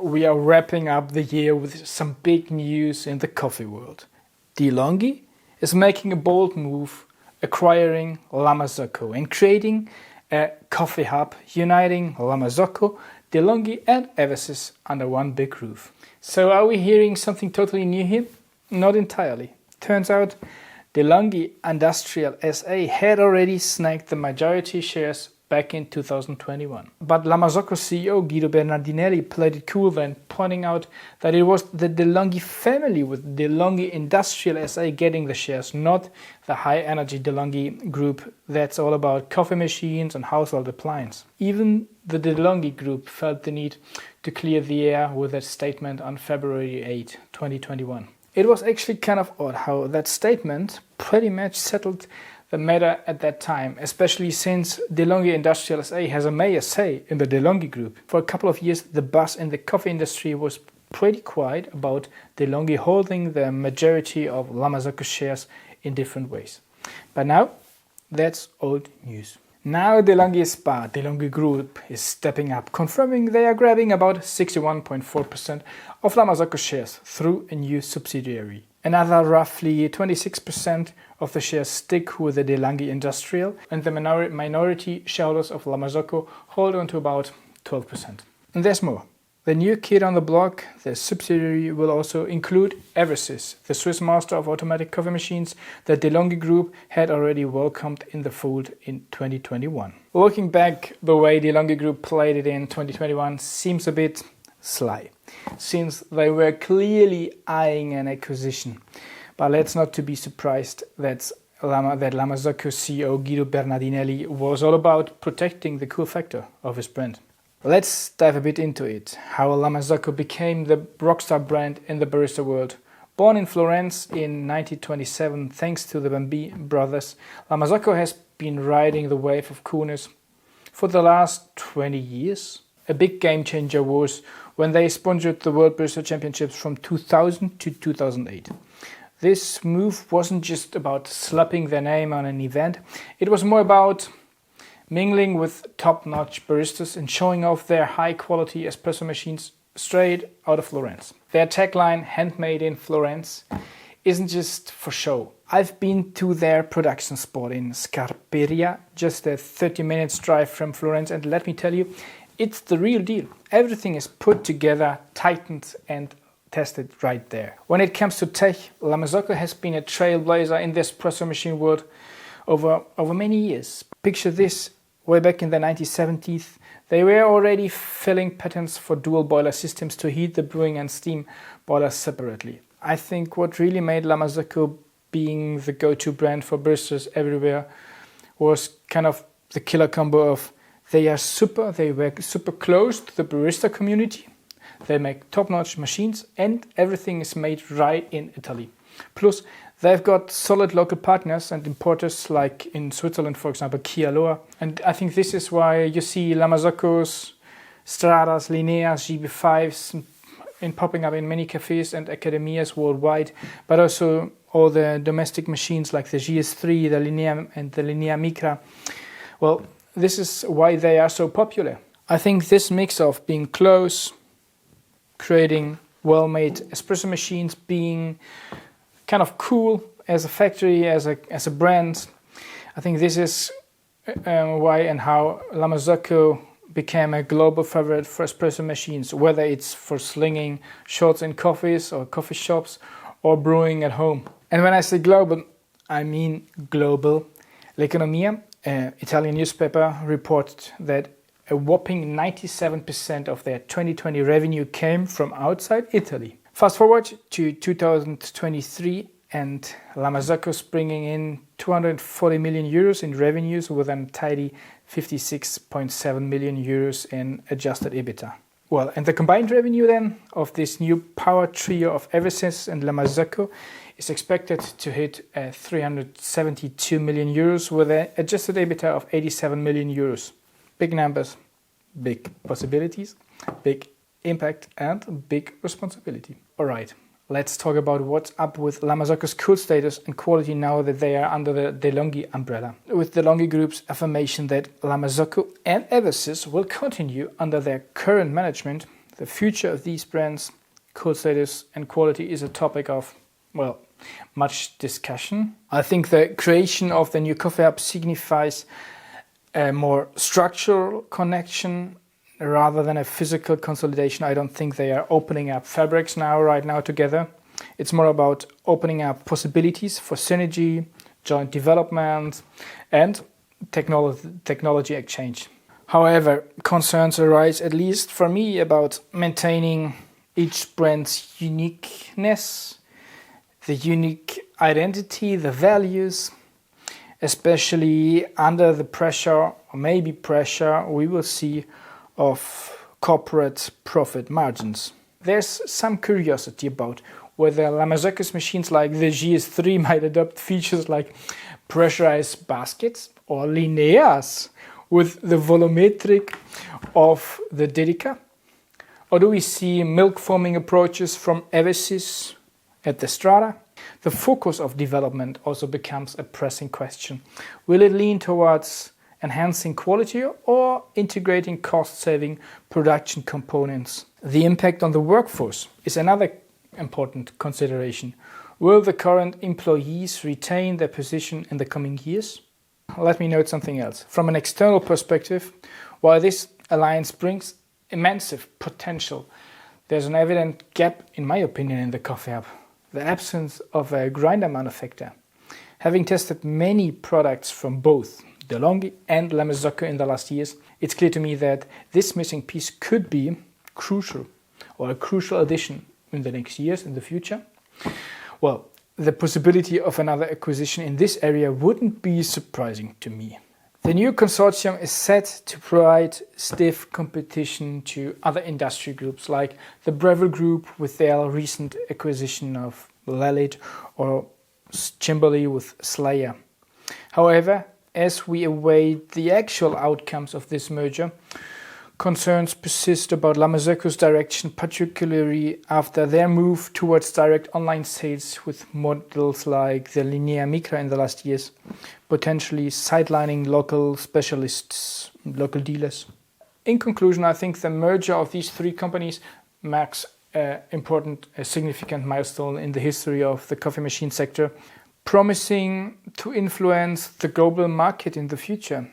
we are wrapping up the year with some big news in the coffee world. DeLonghi is making a bold move, acquiring La Marzocco and creating a coffee hub uniting La Marzocco, DeLonghi and Eversys under one big roof. So are we hearing something totally new here? Not entirely. Turns out DeLonghi Industrial SA had already snagged the majority shares back in 2021. But La Marzocco CEO Guido Bernardinelli played it cool then, pointing out that it was the DeLonghi family with DeLonghi Industrial SA getting the shares, not the high-energy DeLonghi group that's all about coffee machines and household appliances. Even the DeLonghi group felt the need to clear the air with a statement on February 8, 2021. It was actually kind of odd how that statement pretty much settled the matter at that time, especially since DeLonghi Industrial SA has a major say in the DeLonghi group. For a couple of years, the buzz in the coffee industry was pretty quiet about DeLonghi holding the majority of La Marzocco shares in different ways. But now, that's old news. Now DeLonghi SBB, DeLonghi Group, is stepping up, confirming they are grabbing about 61.4% of La Marzocco shares through a new subsidiary. Another roughly 26% of the shares stick with the DeLonghi Industrial, and the minority shareholders of La Marzocco hold on to about 12%. And there's more. The new kid on the block, the subsidiary, will also include Eversys, the Swiss master of automatic coffee machines that DeLonghi Group had already welcomed in the fold in 2021. Looking back, the way DeLonghi Group played it in 2021 seems a bit sly, since they were clearly eyeing an acquisition. But let's not to be surprised that La Marzocco CEO Guido Bernardinelli was all about protecting the cool factor of his brand. Let's dive a bit into it, how La Marzocco became the rockstar brand in the barista world. Born in Florence in 1927 thanks to the Bambi brothers, La Marzocco has been riding the wave of coolness for the last 20 years. A big game changer was when they sponsored the World Barista Championships from 2000 to 2008. This move wasn't just about slapping their name on an event, it was more about mingling with top-notch baristas and showing off their high-quality espresso machines straight out of Florence. Their tagline, handmade in Florence, isn't just for show. I've been to their production spot in Scarperia, just a 30-minute drive from Florence, and let me tell you, it's the real deal. Everything is put together, tightened and tested right there. When it comes to tech, La Marzocco has been a trailblazer in the espresso machine world over many years. Picture this, way back in the 1970s, they were already filling patents for dual boiler systems to heat the brewing and steam boilers separately. I think what really made La Marzocco being the go-to brand for baristas everywhere was kind of the killer combo of they were super close to the barista community, they make top-notch machines, and everything is made right in Italy. Plus, they've got solid local partners and importers like in Switzerland, for example, Kialoa. And I think this is why you see La Marzocco's, Stradas, Lineas, GB5s popping up in many cafes and academias worldwide, but also all the domestic machines like the GS3, the Linea and the Linea Micra. Well, this is why they are so popular. I think this mix of being close, creating well-made espresso machines, being kind of cool as a factory, as a brand. I think this is why and how La Marzocco became a global favorite for espresso machines, whether it's for slinging shots in coffees or coffee shops or brewing at home. And when I say global, I mean global. L'Economia, an Italian newspaper, reported that a whopping 97% of their 2020 revenue came from outside Italy. Fast forward to 2023 and La Marzocco's bringing in 240 million euros in revenues with a tidy 56.7 million euros in adjusted EBITDA. Well, and the combined revenue then of this new power trio of Eversys and La Marzocco is expected to hit 372 million euros with an adjusted EBITDA of 87 million euros. Big numbers, big possibilities, big impact and big responsibility. Alright, let's talk about what's up with La Marzocco's cool status and quality now that they are under the DeLonghi umbrella. With DeLonghi Group's affirmation that La Marzocco and Eversys will continue under their current management, The future of these brands, cold status and quality, is a topic of, well, much discussion. I think the creation of the new coffee hub signifies a more structural connection rather than a physical consolidation. I don't think they are opening up fabrics right now together. It's more about opening up possibilities for synergy, joint development, and technology exchange. However, concerns arise, at least for me, about maintaining each brand's uniqueness, the unique identity, the values, especially under the pressure, or maybe pressure, we will see, of corporate profit margins. There's some curiosity about whether Marzocco's machines like the GS3 might adopt features like pressurized baskets or lineas with the volumetric of the Dedica. Or do we see milk foaming approaches from Eversys at the Strada? The focus of development also becomes a pressing question. Will it lean towards enhancing quality or integrating cost-saving production components? The impact on the workforce is another important consideration. Will the current employees retain their position in the coming years? Let me note something else. From an external perspective, while this alliance brings immense potential, there's an evident gap, in my opinion, in the coffee hub. The absence of a grinder manufacturer. Having tested many products from both DeLonghi and Marzocco in the last years, it's clear to me that this missing piece could be crucial, or a crucial addition in the next years, in the future. Well, the possibility of another acquisition in this area wouldn't be surprising to me. The new consortium is set to provide stiff competition to other industry groups like the Breville Group with their recent acquisition of Lelit, or Chimberley with Slayer. However, as we await the actual outcomes of this merger, concerns persist about Marzocco's direction, particularly after their move towards direct online sales with models like the Linea Micra in the last years, potentially sidelining local specialists, local dealers. In conclusion, I think the merger of these three companies marks a significant milestone in the history of the coffee machine sector, promising to influence the global market in the future.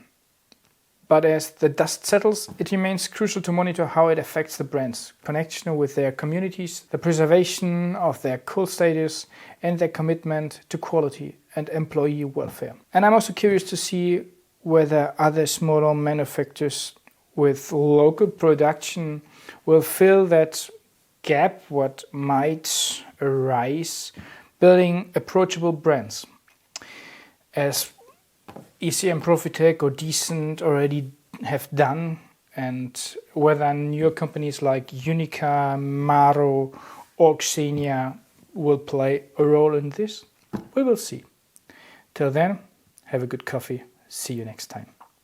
But as the dust settles, it remains crucial to monitor how it affects the brands, connection with their communities, the preservation of their cold status, and their commitment to quality and employee welfare. And I'm also curious to see whether other smaller manufacturers with local production will fill that gap, what might arise, building approachable brands. As ECM Profitec or Decent already have done, and whether newer companies like Unica, Maro or Xenia will play a role in this, we will see. Till then, have a good coffee. See you next time.